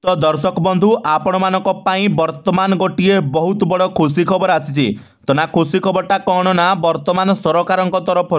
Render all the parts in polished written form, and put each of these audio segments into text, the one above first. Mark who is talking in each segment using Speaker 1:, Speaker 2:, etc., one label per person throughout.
Speaker 1: तो दर्शक बंधु आपण मानक पई वर्तमान गोटे बहुत बड़ खुशी खबर आसी। तो ना खुशी खबरटा कौन ना वर्तमान सरकार तरफ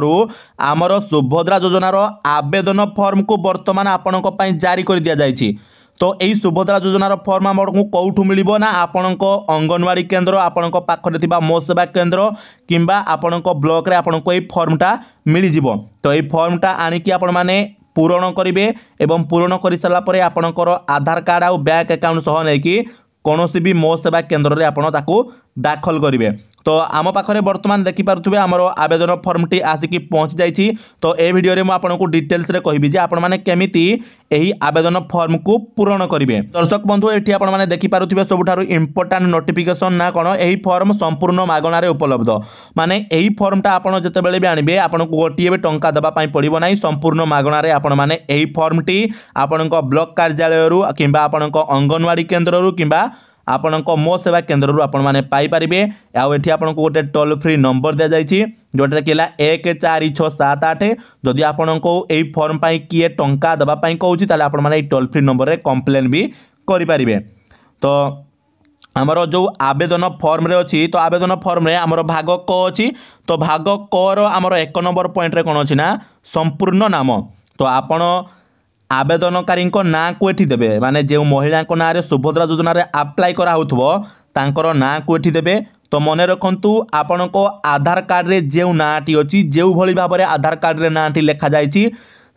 Speaker 1: आमर सुभद्रा योजनार आवेदन फॉर्म को वर्तमान आपण जारी कर दि जाइए। तो यही सुभद्रा योजनार फॉर्म आमको कौटू मिल ना आपण अंगनवाड़ी केन्द्र आपण पाखे मो सेवा केन्द्र किंबा आपण ब्लॉक रे आपण को फॉर्मटा मिल जिवो। तो यही फॉर्मटा आणिकी आपण माने पूरण करेंगे एवं पूरण कर सारा पर आपणकर आधार कार्ड आउ बैंक अकाउंट सह नहीं कौन भी मो सेवा केन्द्र में आपड़ दाखल करेंगे। तो आम पाखे बर्तमान देखिपे आमर आवेदन फॉर्मटी आसिक पहुँच जाइए। तो ये वीडियो में आपको डिटेल्स रे कहबी जे आपण माने केमिति एही आवेदन फॉर्म को पूरण करेंगे। दर्शक बंधु ये आपण माने देखिपे सबुठारु इंपोर्टाट नोटिफिकेशन ना कौन यही फॉर्म संपूर्ण मागणार उपलब्ध। माने यही फॉर्मटा आपड़ जितेबाला भी आणबे आपको गोटे भी टंका देवाई पड़ो ना संपूर्ण मागणार आपण माने यही फॉर्मटी आपण ब्लॉक कार्यालय किंबा आपण अंगनवाड़ी केन्द्र किंबा आपण मो सेवा केन्द्र आपण मैंने पाइपर। आउ ये आपको गोटे टोल फ्री नंबर दि जाइए जोटा कि 1467 जदि आपण को यही फॉर्म पर किए टंका देवाई कहूँ आपण मैंने टोल फ्री नंबर में कंप्लेन भी करें। तो आमर जो आवेदन फॉर्म रे अच्छी तो आवेदन फॉर्म रे आमर भाग क अच्छी। तो भाग क रो आमर 1 नंबर पॉइंट रे कौन अच्छी ना संपूर्ण नाम। तो आपण आवेदनकारी ना को एठी देबे माने जो महिला ना रे सुभद्रा योजना रे अप्लाई करा होथबो तांकर ना को एठी देबे। तो मन रखंतु आपण को आधार कार्ड रे जो नाटी अच्छी जो भली भाव में आधार कार्ड रे नाटी लिखा जाइछि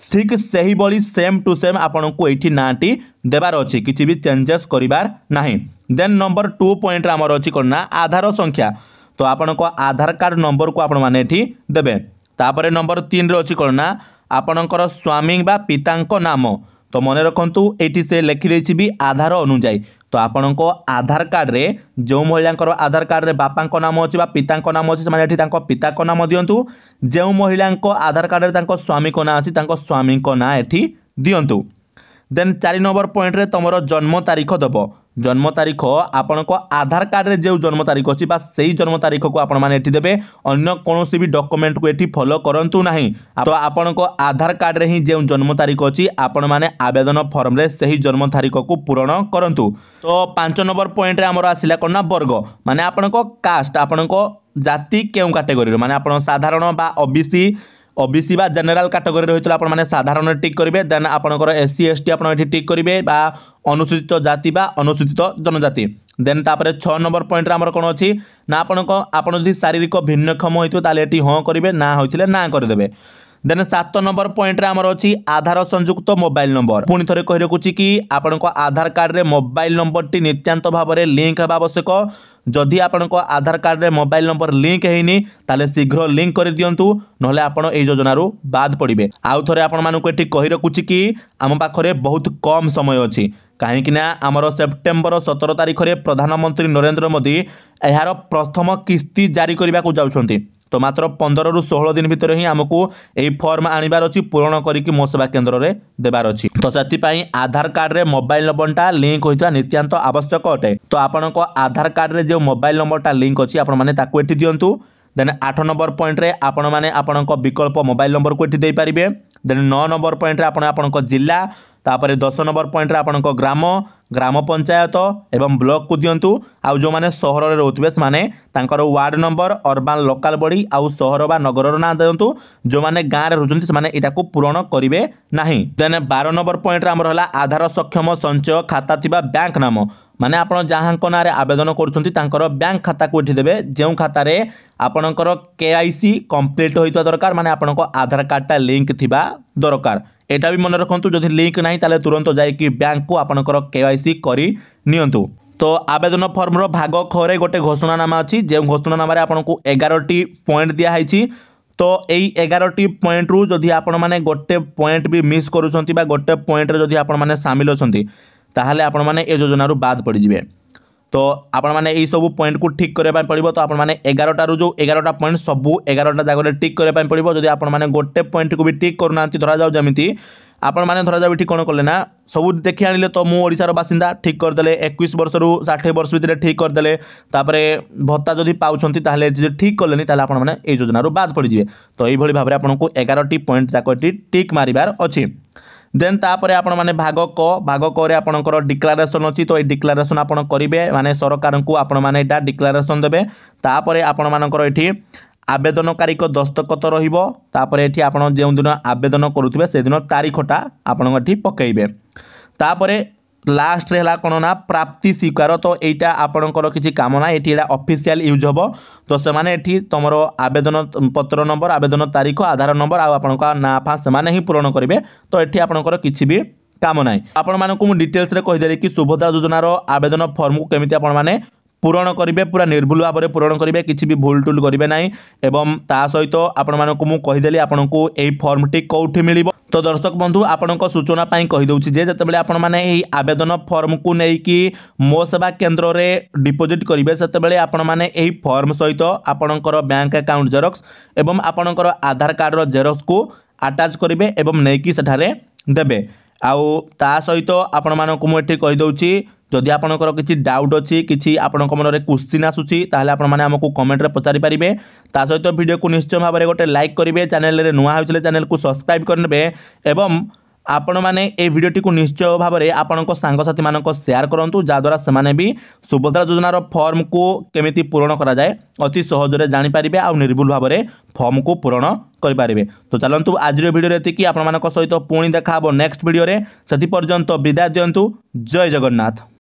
Speaker 1: ठीक सही भली सेम टू सेम आपण को एठी नाटी देबार अच्छी किछि भी चेंजेस करिबार नाही। देन नंबर 2 पॉइंट आमर अच्छी कौन ना आधार संख्या। तो आपण को आधार कार्ड नंबर को आपण माने एठी देबे। तापरे नंबर 3 रे अच्छी कौन ना आपणकर स्वामी बा पितांक नाम। तो मन रखंतु एठी से लिखि देछि भी आधार अनुଯାयी। तो आपण को आधार कार्ड रे जो महिलांकर आधार कार्ड रे बापांक नाम अछि बा पितांक नाम अछि माने एठी तांको पिता को नाम दियंतु। जो महिलांक आधार कार्ड रे तांको स्वामी को नाम अछि तांको स्वामी को नाम एठी दियंतु। देन 4 नंबर पॉइंट रे तमरो जन्म तारीख दबो। जन्म तारीख आपण को आधार कार्ड रे जो जन्म तारीख अछि बा सही जन्म तारीख को आपण माने एठी देबे। अन्य कोनोसी भी डॉक्यूमेंट को एठी फॉलो करंतु नाही। तो आपण को आधार कार्ड रे ही जो जन्म तारीख अछि आपण माने आवेदन फॉर्म रे सही जन्म तारीख को पूर्ण करंतु। तो 5 नंबर पॉइंट रे हमर आसिला कोन ना वर्ग माने आपण को कास्ट आपण को जाति केउ कैटेगरी रे माने आपण साधारण बा ओबीसी बा जनरल कैटेगरी रही आप साधारण टिक करेंगे। देन आपंकर एससी एसटी आप टिक करेंगे बा अनुसूचित जाति बा अनुसूचित जनजाति। देन तापर 6 नंबर पॉइंट आमर कौन अच्छी ना आपड़ शारीरिक भिन्नक्षम होता ये हाँ करेंगे ना होते ना करदे। देन 7 नंबर पॉइंट रे आमर अच्छी आधार संयुक्त मोबाइल नंबर। पुणी थे कही रखुची कि आपण आधार कार्ड रे मोबाइल नंबर टी नित्यांत भाव में लिंक होगा आवश्यक। जदि आपण आधार कार्ड रे मोबाइल नंबर लिंक हैनी ताले शीघ्र लिंक कर दियंतु नहले आपण ए योजना रु बाद पड़िबे। आउ थरे आपण मानकु एठी कहि रखुची कि आम पाखरे बहुत कम समय अछि कहीं ना आमर सेप्टेम्बर 17 तारिख रे प्रधानमंत्री नरेंद्र मोदी यार प्रथम किस्ती जारी करने को जाउछंती। तो मात्र 15 रु 16 दिन भितर ही आमको यही फॉर्म आनिबार अछि पूरण करिकि मो सेवा केन्द्र रे देबार अछि। तो सेति पई आधार कार्ड रे मोबाइल नंबरटा लिंक होइता नित्यांत आवश्यक अटे। तो आपनको आधार कार्ड रे जो मोबाइल नंबरटा लिंक अछि आपण माने ताकू एठी दियंतु। देन 8 नंबर पॉइंट रे आपण माने आपणको विकल्प मोबाइल नंबर को एठी देई परिबे। देन 9 नंबर पॉइंट रे आपण आपणको जिल्ला तापर 10 नंबर पॉइंट रे आपणको ग्राम पंचायत एवं ब्लॉक को दियंतु। आउ जो माने सहर रे रहउतबे माने तांकर ward number urban local body आउ सहर बा नगर ना दियंतु। जो माने गां रे रहउचंती से माने एटा को पूर्ण करिवे नाही। देन 12 नंबर पॉइंट रे हमर हला आधार सक्षम संचय खाता थिबा बैंक नाम माने आपण जहाँक नारे आवेदन करुछंती तांकर बैंक खाता को एठी देबे जेउ खाता रे आपणकर केआईसी कंप्लीट होइतबा दरकार माने आपणको आधार कार्डटा लिंक थिबा दरकार। एटा भी मन रखंतु जदि लिंक नाही ताले तुरंत जाई कि बैंक को आपणकर केआईसी करी नियंतु। तो आवेदन फॉर्म रो भाग ख रे गोटे घोषणानामा अछि जे घोषणानामा रे आपणको 11टी पॉइंट दिया हैछि। तो यही 11टी पॉइंट रु जदि आपण माने गोटे पॉइंट भी मिस करूछंती बा गोटे पॉइंट रे जदि आपण माने शामिल अछंती ताहले आपण माने ए योजना रु बाद पड़ जिवे। तो आपण माने एई सब पॉइंट को ठीक करबा पड़िबो। तो आपण माने 11टा रु जो 11टा पॉइंट सबु 11टा जागा रे टिक करबा पड़िबो। जदि आपण माने गोटे पॉइंट को भी टिक करूनांती धरा जाऊ जमिति आपण माने धरा जाऊ ठीक कोन करले ना सब देखि आनिले। तो मु ओडिसा रो बासिंदा ठीक कर देले 21 वर्ष रु 60 वर्ष भितर ठीक कर देले तापरे भत्ता जदि पाउछंती ताहले जे ठीक करलेनी ताहले आपण माने ए योजना रु बाद पड़ जिवे। तो एई भली भाबरे आपण को 11टी पॉइंट जाको टिक मारिबार अछि। देन तापर आपण माने भाग क रे आपणकर डिक्लारेशन अछि तो ए डिक्लारेशन आपण करिवे माने सरकार को आपण माने एटा डिक्लारेशन देबे तापर आपण मानकर एठी आवेदनकारी को दस्तखत रहिबो तापर एठी आपण जेउ दिन आवेदन करूथिबे से दिन तारीखटा आपण एठी पकेइबे तापर लास्ट है कौन ना प्राप्ति स्वीकार तो यहाँ आपणकर किसी काम ना ये ऑफिशियल यूज हम तो से तुम आवेदन पत्र नंबर आवेदन तारीख आधार नंबर आपण ना फा से ही पूरण करेंगे तो ये आपणकर किसी भी काम ना आपण मानक डिटेल्स कहीदेली कि सुभद्रा योजनार आवेदन फॉर्म को केमी आपने पूरण करेंगे पूरा निर्भुल भाव में पूरण करेंगे किसी भी भूल टूल करेंगे ना एवं ता सहित आपण मानक कहीदेली आपन को यही फॉर्मटी कौटी मिल तो दर्शक बंधु आपण सूचना कहीदे जितेबाला आपण मैंने आवेदन फॉर्म को लेकिन मो सेवा केन्द्र में डिपोजिट करेंगे से आपण मैंने यही फॉर्म सहित आपणकर बैंक अकाउंट जेरक्स एवं आपणकर आधार कार्ड जेरक्स को अटैच करेंगे एवं नहीं सेठारे देबे आउ ता सहित आपण मानक मुझे कहीदे जदि आपणकर किसी डाउट अच्छी किसी आपण मन में क्वेश्चन आसूसी ताहले आपण माने हमको कमेंट में पचारि पारिबे ता सहित वीडियो को निश्चय भाव में गोटे लाइक करेंगे चैनल रे नुआ होइछले चैनल को सब्सक्राइब करनेबे एवं आपण मैंने ये वीडियोटी को निश्चय भाव में आपण सांगसाथी मानक शेयर करूँ जहाद्वारा से भी सुभद्रा योजनार फॉर्म को केमिति पूरण करा जाए अति सहजरे जानीपारे आ निर्भुल भाव में फॉर्म को पूरण करें तो चलतु आज वीडियो एति आपण सहित पुणी देखा नेक्स्ट वीडियो से पर्यंत विदाय दिंतु जय जगन्नाथ।